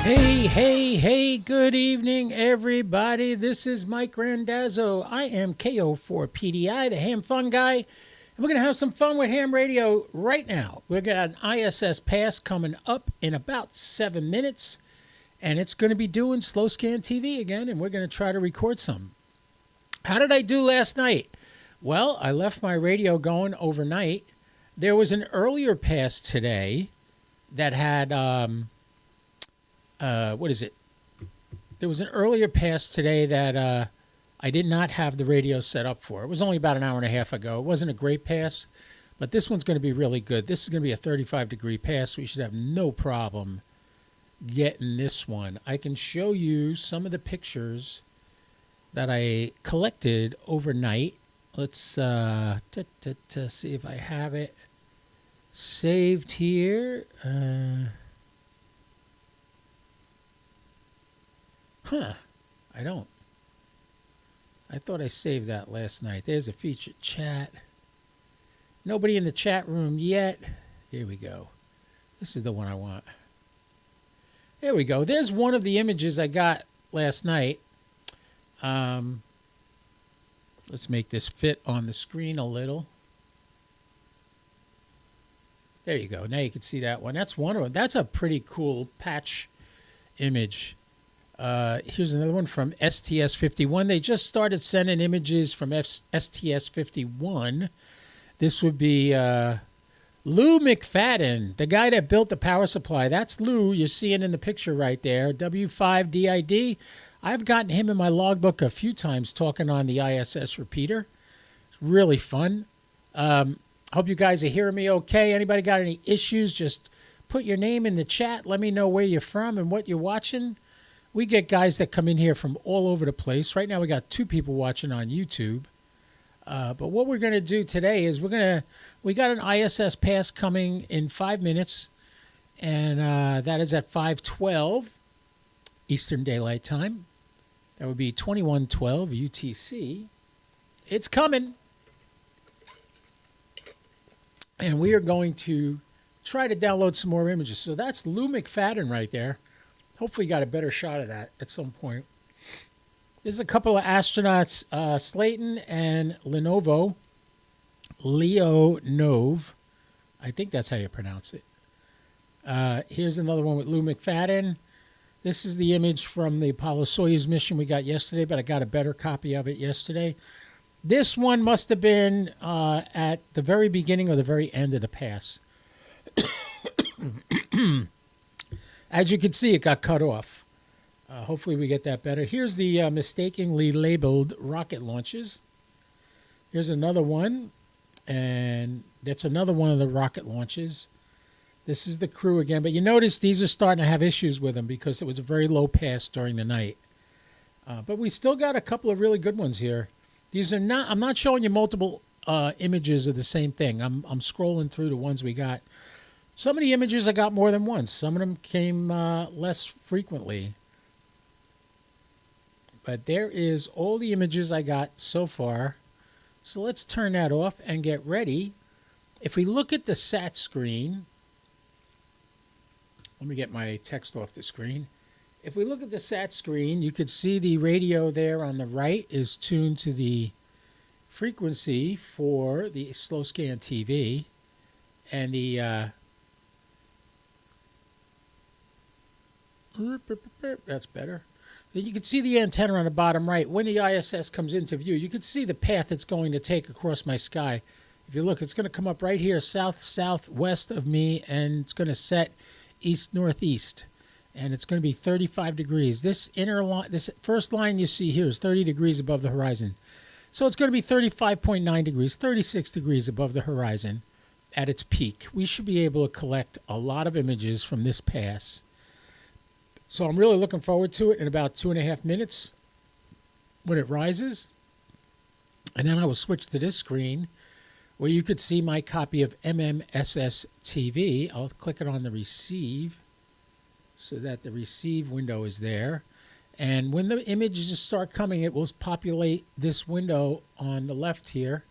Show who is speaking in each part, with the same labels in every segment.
Speaker 1: Hey, good evening, everybody. This is Mike Randazzo. I am KO4PDI, the ham fun guy, and we're going to have some fun with ham radio right now. We've got an ISS pass coming up in about 7 minutes, and it's going to be doing slow scan TV again, and we're going to try to record some. How did I do last night? Well, I left my radio going overnight. There was an earlier pass today that had... what is it? There was an earlier pass today that I did not have the radio set up for. It was only about an hour and a half ago. It wasn't a great pass, but this one's going to be really good. This is going to be a 35-degree pass. We should have no problem getting this one. I can show you some of the pictures that I collected overnight. Let's see if I have it saved here. I don't. I thought I saved that last night. There's a featured chat. Nobody in the chat room yet. Here we go. This is the one I want. There we go. There's one of the images I got last night. Let's make this fit on the screen a little. There you go. Now you can see that one. That's one of them. That's a pretty cool patch image. Here's another one from STS-51. They just started sending images from STS-51. This would be Lou McFadden, the guy that built the power supply. That's Lou you're seeing in the picture right there, W5DID. I've gotten him in my logbook a few times talking on the ISS repeater. It's really fun. Hope you guys are hearing me okay. Anybody got any issues, just put your name in the chat. Let me know where you're from and what you're watching. We get guys that come in here from all over the place. Right now we got 2 people watching on YouTube. But what we're going to do today is we got an ISS pass coming in 5 minutes, and that is at 5:12 Eastern Daylight Time. That would be 2112 UTC. It's coming. And we are going to try to download some more images. So that's Lou McFadden right there. Hopefully you got a better shot of that at some point. There's a couple of astronauts, Slayton and Leonov. I think that's how you pronounce it. Here's another one with Lou McFadden. This is the image from the Apollo-Soyuz mission we got yesterday, but I got a better copy of it yesterday. This one must have been at the very beginning or the very end of the pass. As you can see, it got cut off. Hopefully we get that better. Here's the mistakenly labeled rocket launches. Here's another one, and that's another one of the rocket launches. This is the crew again, but you notice these are starting to have issues with them because it was a very low pass during the night. But we still got a couple of really good ones here. These are not. I'm not showing you multiple images of the same thing. I'm scrolling through the ones we got. Some of the images I got more than once. Some of them came less frequently. But there is all the images I got so far. So let's turn that off and get ready. If we look at the SAT screen, let me get my text off the screen. If we look at the SAT screen, you could see the radio there on the right is tuned to the frequency for the slow scan TV. And the... that's better. So you can see the antenna on the bottom right. When the ISS comes into view, you can see the path it's going to take across my sky. If you look, it's going to come up right here, south-southwest of me, and it's going to set east-northeast. And it's going to be 35 degrees. This inner line, this first line you see here is 30 degrees above the horizon. So it's going to be 35.9 degrees, 36 degrees above the horizon at its peak. We should be able to collect a lot of images from this pass. So I'm really looking forward to it in about 2.5 minutes when it rises. And then I will switch to this screen where you could see my copy of ISS TV. I'll click it on the receive so that the receive window is there. And when the images start coming, it will populate this window on the left here.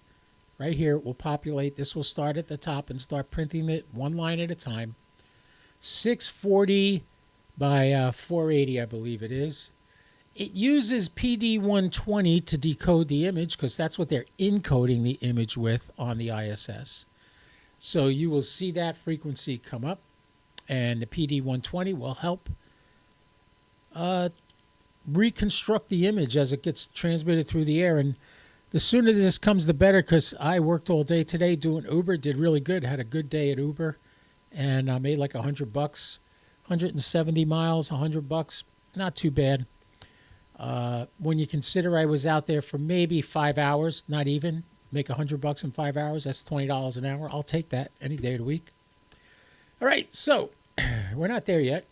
Speaker 1: Right here, it will populate. This will start at the top and start printing it one line at a time. 6:40 by 480, I believe it is. It uses PD120 to decode the image because that's what they're encoding the image with on the ISS. So you will see that frequency come up, and the PD120 will help reconstruct the image as it gets transmitted through the air. And the sooner this comes, the better, because I worked all day today doing Uber, did really good, had a good day at Uber, and I made like $100, 170 miles, $100, not too bad. When you consider I was out there for maybe 5 hours, not even, make $100 in 5 hours, that's $20 an hour. I'll take that any day of the week. All right, so we're not there yet.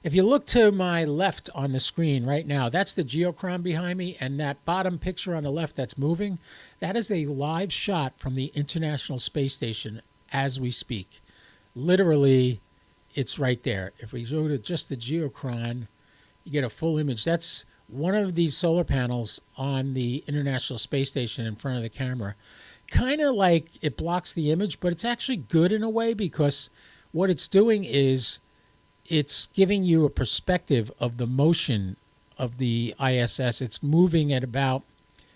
Speaker 1: If you look to my left on the screen right now, that's the geochron behind me, and that bottom picture on the left that's moving, that is a live shot from the International Space Station as we speak. Literally, it's right there. If we go to just the geochron, you get a full image. That's one of these solar panels on the International Space Station in front of the camera. Kind of like it blocks the image, but it's actually good in a way, because what it's doing is it's giving you a perspective of the motion of the ISS. It's moving at about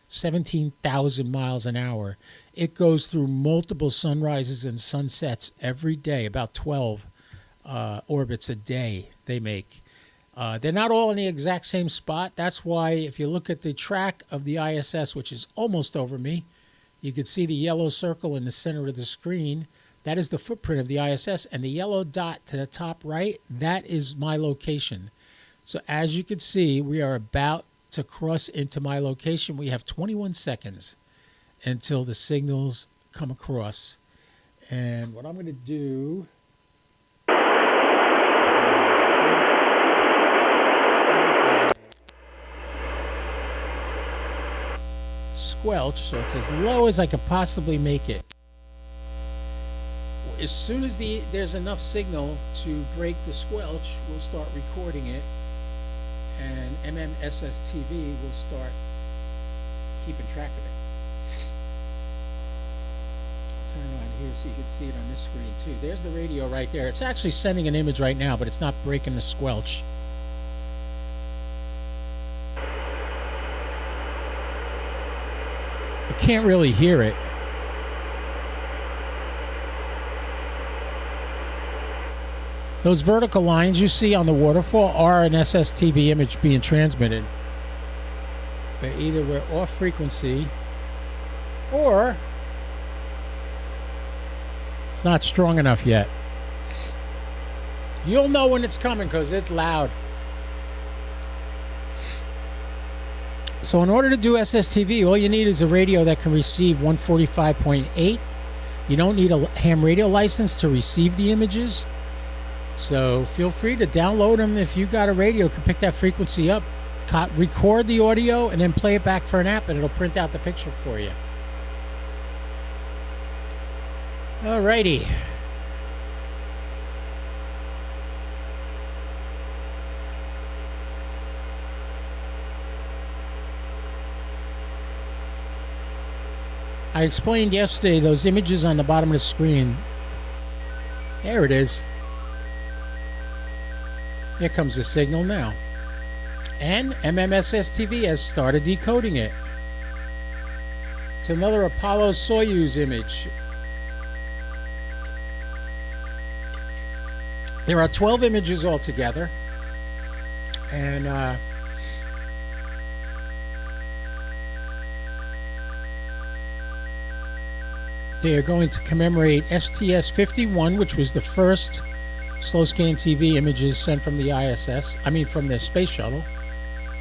Speaker 1: 17,000 miles an hour. It goes through multiple sunrises and sunsets every day, about 12 orbits a day they make. They're not all in the exact same spot. That's why if you look at the track of the ISS, which is almost over me, you can see the yellow circle in the center of the screen. That is the footprint of the ISS, and the yellow dot to the top right, that is my location. So as you can see, we are about to cross into my location. We have 21 seconds until the signals come across. And what I'm going to do... squelch, so it's as low as I could possibly make it. As soon as there's enough signal to break the squelch, we'll start recording it, and ISS SSTV will start keeping track of it. Turn it on here so you can see it on this screen too. There's the radio right there. It's actually sending an image right now, but it's not breaking the squelch. You can't really hear it. Those vertical lines you see on the waterfall are an SSTV image being transmitted. But either we're off frequency or it's not strong enough yet. You'll know when it's coming because it's loud. So in order to do SSTV, all you need is a radio that can receive 145.8. You don't need a ham radio license to receive the images. So feel free to download them. If you got a radio, you can pick that frequency up, record the audio, and then play it back for an app, and it'll print out the picture for you. Alrighty. I explained yesterday those images on the bottom of the screen. There it is. Here comes the signal now. And ISS SSTV has started decoding it. It's another Apollo-Soyuz image. There are 12 images altogether. And they are going to commemorate STS-51, which was the first slow scan TV images sent from the ISS, from the space shuttle.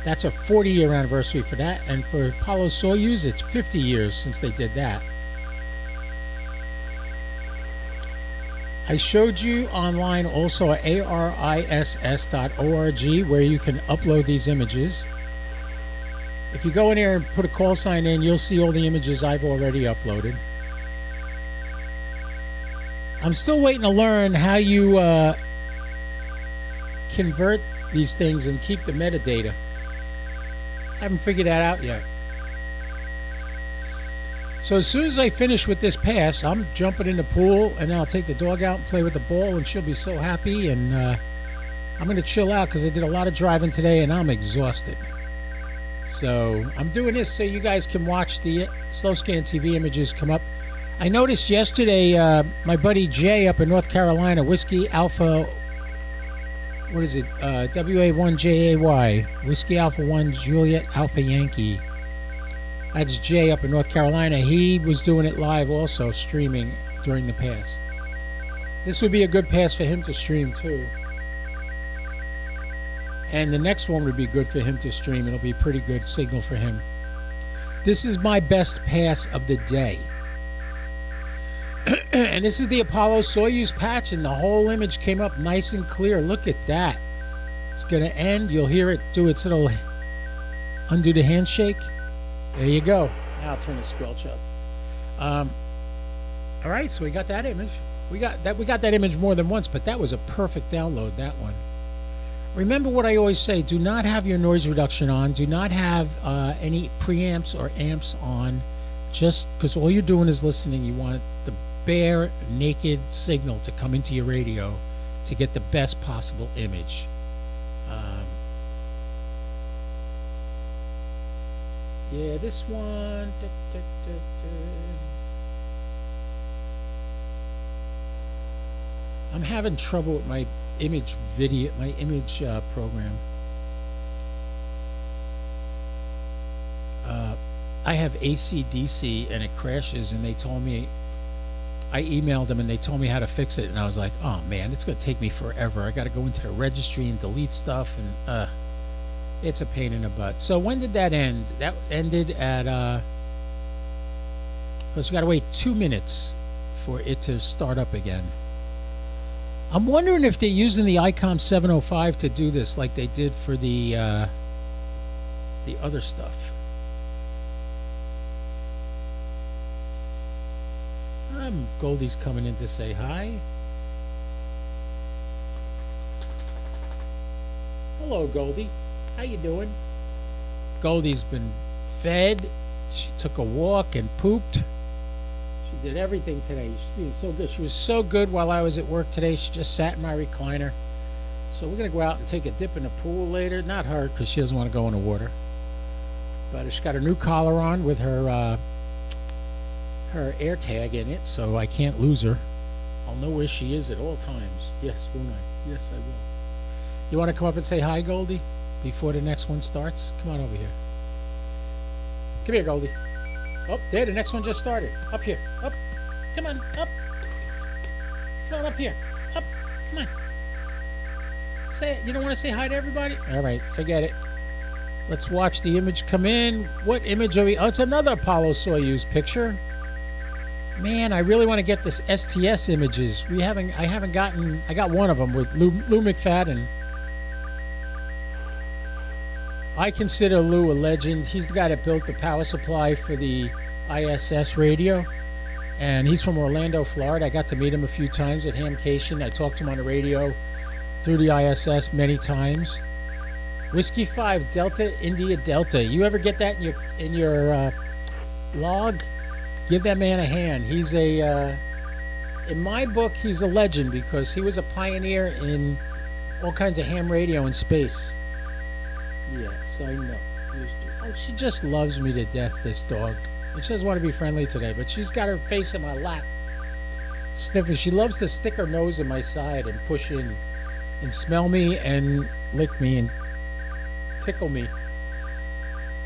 Speaker 1: That's a 40-year anniversary for that, and for Apollo-Soyuz, it's 50 years since they did that. I showed you online also at ariss.org where you can upload these images. If you go in here and put a call sign in, you'll see all the images I've already uploaded. I'm still waiting to learn how you convert these things and keep the metadata. I haven't figured that out yet. So as soon as I finish with this pass, I'm jumping in the pool, and then I'll take the dog out and play with the ball, and she'll be so happy, and I'm going to chill out because I did a lot of driving today and I'm exhausted. So I'm doing this so you guys can watch the slow scan TV images come up. I noticed yesterday my buddy Jay up in North Carolina, Whiskey Alpha, what is it? WA1JAY, Whiskey Alpha 1 Juliet Alpha Yankee. That's Jay up in North Carolina. He was doing it live also, streaming during the pass. This would be a good pass for him to stream too. And the next one would be good for him to stream. It'll be a pretty good signal for him. This is my best pass of the day. And this is the Apollo-Soyuz patch, and the whole image came up nice and clear. Look at that. It's going to end. You'll hear it do its little undo the handshake. There you go. Now I'll turn the squelch up. All right, so we got that image. We got that image more than once, but that was a perfect download, that one. Remember what I always say, do not have your noise reduction on. Do not have any preamps or amps on, just because all you're doing is listening. You want the bare, naked signal to come into your radio to get the best possible image. Yeah, this one. I'm having trouble with my image program. I have AC/DC and it crashes, and they told me, I emailed them and they told me how to fix it, and I was like, oh man, it's going to take me forever. I got to go into the registry and delete stuff, and it's a pain in the butt. So when did that end? That ended at because we got to wait 2 minutes for it to start up again. I'm wondering if they're using the ICOM 705 to do this like they did for the other stuff. Goldie's coming in to say hi. Hello, Goldie. How you doing? Goldie's been fed. She took a walk and pooped. She did everything today. She was so good. She was so good while I was at work today. She just sat in my recliner. So we're going to go out and take a dip in the pool later. Not her, because she doesn't want to go in the water. But she's got her new collar on with her air tag in it, so I can't lose her. I'll know where she is at all times. Yes, won't I? Yes, I will. You want to come up and say hi, Goldie, before the next one starts? Come on over here. Come here, Goldie. Oh, there, the next one just started. Up here. Up. Come on, up. Come on, up here. Up. Come on. Say it. You don't want to say hi to everybody? All right, forget it. Let's watch the image come in. What image are we? Oh, it's another Apollo-Soyuz picture. Man, I really want to get this STS images. I haven't gotten. I got one of them with Lou McFadden. I consider Lou a legend. He's the guy that built the power supply for the ISS radio, and he's from Orlando, Florida. I got to meet him a few times at Hamcation. I talked to him on the radio through the ISS many times. Whiskey 5 Delta India Delta. You ever get that in your log? Give that man a hand. He's in my book, he's a legend because he was a pioneer in all kinds of ham radio in space. Yes, I know. Oh, she just loves me to death, this dog. She doesn't want to be friendly today, but she's got her face in my lap. Sniffing. She loves to stick her nose in my side and push in and smell me and lick me and tickle me.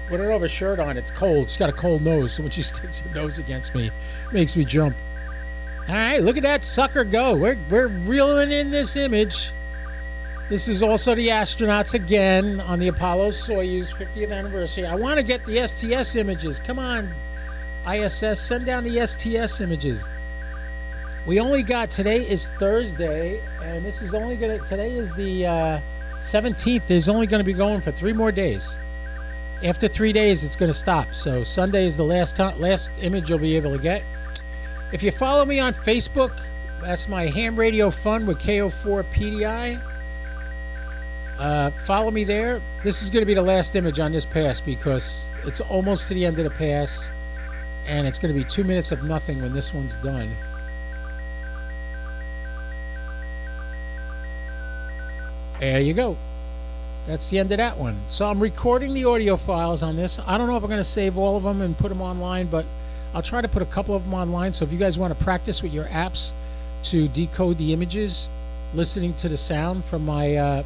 Speaker 1: When I don't have a shirt on, it's cold. She's got a cold nose, so when she sticks her nose against me, it makes me jump. All right, look at that sucker go. We're reeling in this image. This is also the astronauts again on the Apollo-Soyuz 50th anniversary. I want to get the STS images. Come on, ISS, send down the STS images. We only got, today is Thursday, and this is only going to, today is the 17th. There's only going to be going for 3 more days. After 3 days, it's going to stop. So Sunday is the last image you'll be able to get. If you follow me on Facebook, that's my ham radio fun with KO4PDI. Follow me there. This is going to be the last image on this pass because it's almost to the end of the pass, and it's going to be 2 minutes of nothing when this one's done. There you go. That's the end of that one. So I'm recording the audio files on this. I don't know if I'm going to save all of them and put them online, but I'll try to put a couple of them online. So if you guys want to practice with your apps to decode the images, listening to the sound from my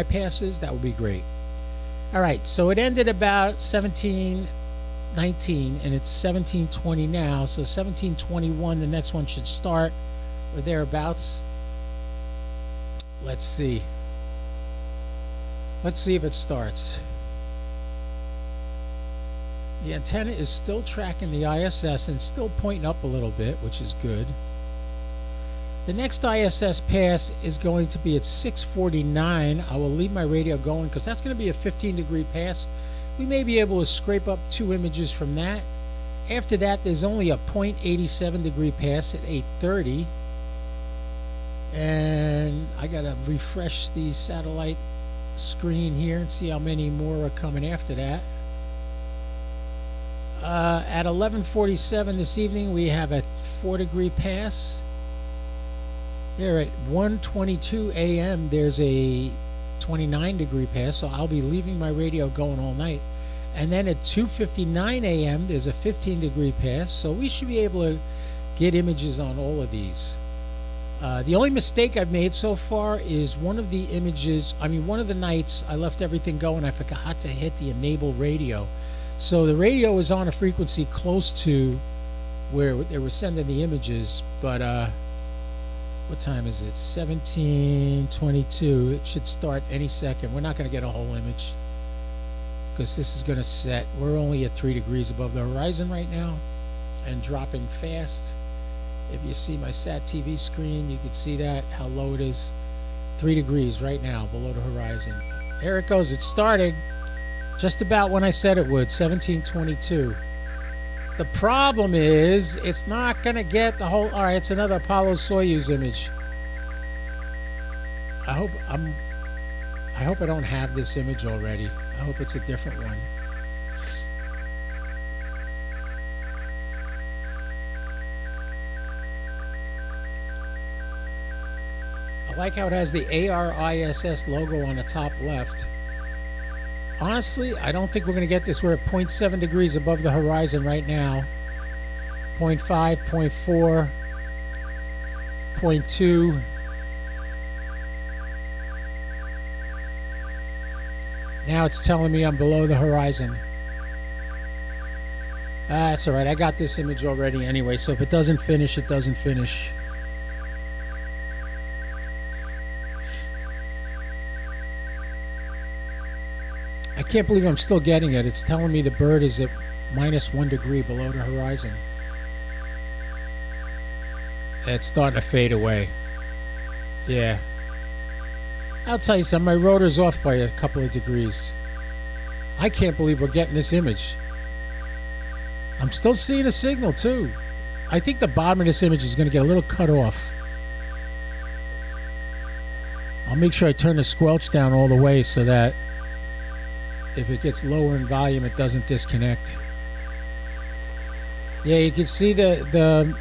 Speaker 1: passes, that would be great. All right, so it ended about 1719, and it's 1720 now. So 1721, the next one should start, or thereabouts. Let's see. Let's see if it starts. The antenna is still tracking the ISS and still pointing up a little bit, which is good. The next ISS pass is going to be at 6:49. I will leave my radio going because that's going to be a 15-degree pass. We may be able to scrape up 2 images from that. After that, there's only a 0.87-degree pass at 8:30. And I got to refresh the satellite screen here and see how many more are coming after that. At 11:47 this evening, we have a 4-degree pass. There at 1:22 a.m. there's a 29-degree pass, so I'll be leaving my radio going all night. And then at 2:59 a.m. there's a 15-degree pass, so we should be able to get images on all of these. The only mistake I've made so far is one of the nights I left everything going. I forgot to hit the enable radio. So the radio was on a frequency close to where they were sending the images, but what time is it? 17:22. It should start any second. We're not going to get a whole image because this is going to set. We're only at 3 degrees above the horizon right now and dropping fast. If you see my Sat TV screen, you can see that, how low it is. 3 degrees right now below the horizon. There it goes. It started just about when I said it would, 17:22. The problem is it's not going to get the whole... All right, it's another Apollo-Soyuz image. I hope I don't have this image already. I hope it's a different one. I like how it has the ARISS logo on the top left. Honestly, I don't think we're going to get this. We're at 0.7 degrees above the horizon right now. 0.5, 0.4, 0.2. Now it's telling me I'm below the horizon. That's all right. I got this image already anyway, so if it doesn't finish, it doesn't finish. I can't believe I'm still getting it. It's telling me the bird is at -1 degree below the horizon. It's starting to fade away. Yeah. I'll tell you something. My rotor's off by a couple of degrees. I can't believe we're getting this image. I'm still seeing a signal, too. I think the bottom of this image is going to get a little cut off. I'll make sure I turn the squelch down all the way so that if it gets lower in volume, it doesn't disconnect. Yeah, you can see the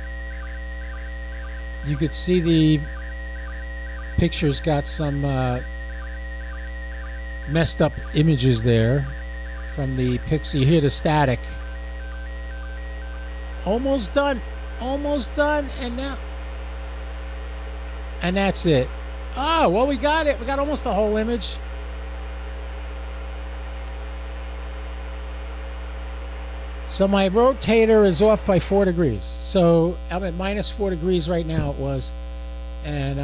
Speaker 1: picture's got some messed up images there from the pixel. You hear the static. Almost done, and now, and that's it. Oh, well, we got it. We got almost the whole image. So my rotator is off by 4 degrees. So I'm at -4 degrees right now, it was. And,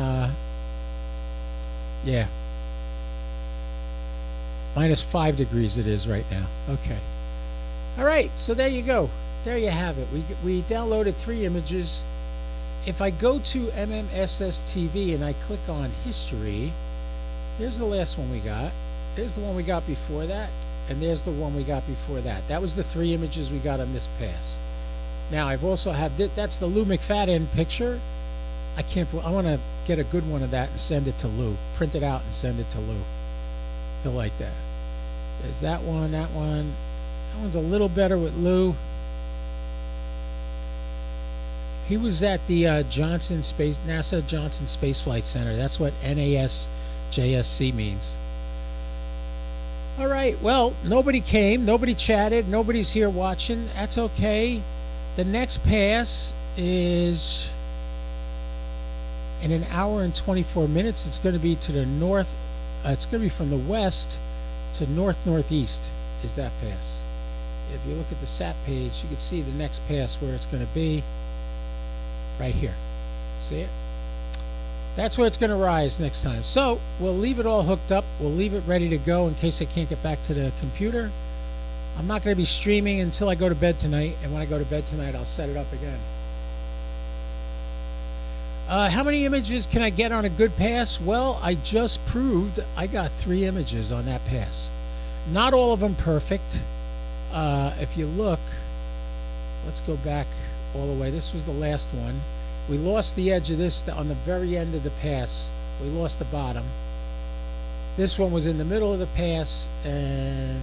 Speaker 1: yeah. -5 degrees it is right now. Okay. All right, so there you go. There you have it. We downloaded 3 images. If I go to SSTV TV and I click on history, there's the last one we got. There's the one we got before that. And there's the one we got before that. That was the 3 images we got on this pass. Now, I've also had that's the Lou McFadden picture. I want to get a good one of that and send it to Lou. Print it out and send it to Lou. He'll like that. There's that one, that one. That one's a little better with Lou. He was at the NASA Johnson Space Flight Center. That's what NAS JSC means. All right, well, nobody came, nobody chatted, nobody's here watching. That's okay. The next pass is in an hour and 24 minutes. It's going to be to the north. It's going to be from the west to north-northeast is that pass. If you look at the SAP page, you can see the next pass where it's going to be right here. See it? That's where it's going to rise next time. So we'll leave it all hooked up. We'll leave it ready to go in case I can't get back to the computer. I'm not going to be streaming until I go to bed tonight. And when I go to bed tonight, I'll set it up again. How many images can I get on a good pass? Well, I just proved I got 3 images on that pass. Not all of them perfect. If you look, let's go back all the way. This was the last one. We lost the edge of this on the very end of the pass. We lost the bottom. This one was in the middle of the pass, and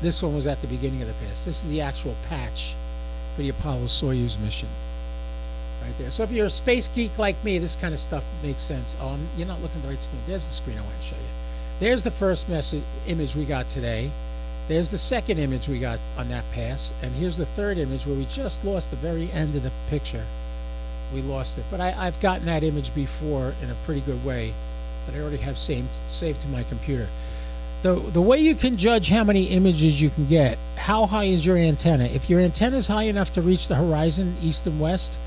Speaker 1: this one was at the beginning of the pass. This is the actual patch for the Apollo-Soyuz mission. Right there. So if you're a space geek like me, this kind of stuff makes sense. Oh, you're not looking at the right screen. There's the screen I want to show you. There's the first image we got today. There's the second image we got on that pass. And here's the third image where we just lost the very end of the picture. We lost it. But I've gotten that image before in a pretty good way that I already have saved to my computer. The way you can judge how many images you can get, how high is your antenna? If your antenna is high enough to reach the horizon, east and west,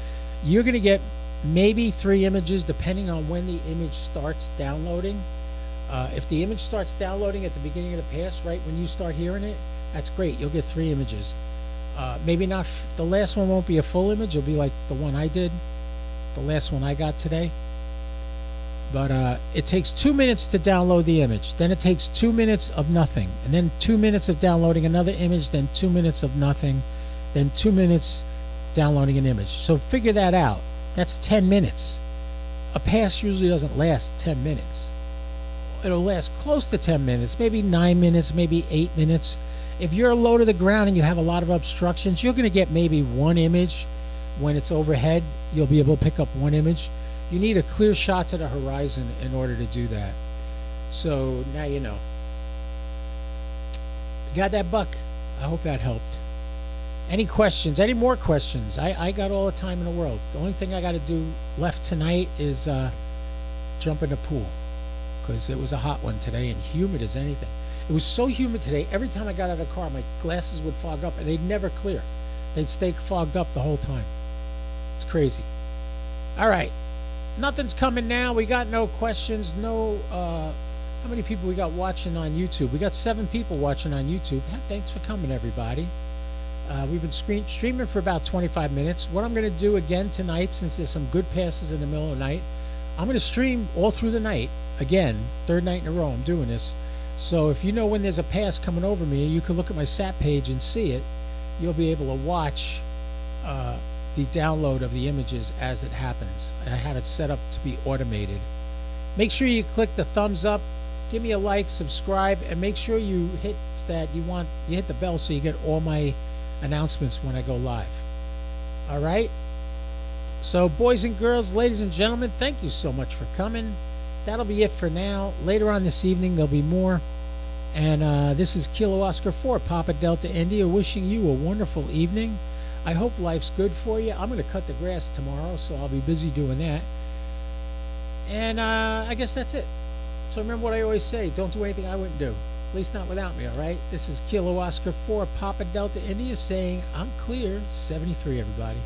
Speaker 1: you're going to get maybe 3 images depending on when the image starts downloading. If the image starts downloading at the beginning of the pass, right when you start hearing it, that's great. You'll get 3 images. Maybe not, the last one won't be a full image. It'll be like the one I did, the last one I got today. But it takes 2 minutes to download the image. Then it takes 2 minutes of nothing. And then 2 minutes of downloading another image. Then 2 minutes of nothing. Then 2 minutes downloading an image. So figure that out. That's 10 minutes. A pass usually doesn't last 10 minutes. It'll last close to 10 minutes, maybe 9 minutes, maybe 8 minutes. If you're low to the ground and you have a lot of obstructions, you're going to get maybe 1 image. When it's overhead, you'll be able to pick up 1 image. You need a clear shot to the horizon in order to do that. So now you know. Got that, Buck? I hope that helped. Any questions? Any more questions? I got all the time in the world. The only thing I got to do left tonight is jump in the pool, because it was a hot one today and humid as anything. It was so humid today, every time I got out of the car, my glasses would fog up, and they'd never clear. They'd stay fogged up the whole time. It's crazy. All right. Nothing's coming now. We got no questions. No. How many people we got watching on YouTube? We got 7 people watching on YouTube. Thanks for coming, everybody. We've been streaming for about 25 minutes. What I'm going to do again tonight, since there's some good passes in the middle of the night, I'm going to stream all through the night. Again, 3rd night in a row I'm doing this. So if you know when there's a pass coming over me, you can look at my SAP page and see it. You'll be able to watch the download of the images as it happens. I have it set up to be automated. Make sure you click the thumbs up, give me a like, subscribe, and make sure you hit that you hit the bell so you get all my announcements when I go live. All right? So boys and girls, ladies and gentlemen, thank you so much for coming. That'll be it for now. Later on this evening there'll be more. And this is Kilo Oscar 4, Papa Delta India, wishing you a wonderful evening. I hope life's good for you. I'm going to cut the grass tomorrow, so I'll be busy doing that. And I guess that's it. So remember what I always say, don't do anything I wouldn't do. At least not without me, all right? This is Kilo Oscar 4, Papa Delta India, saying I'm clear. 73, everybody.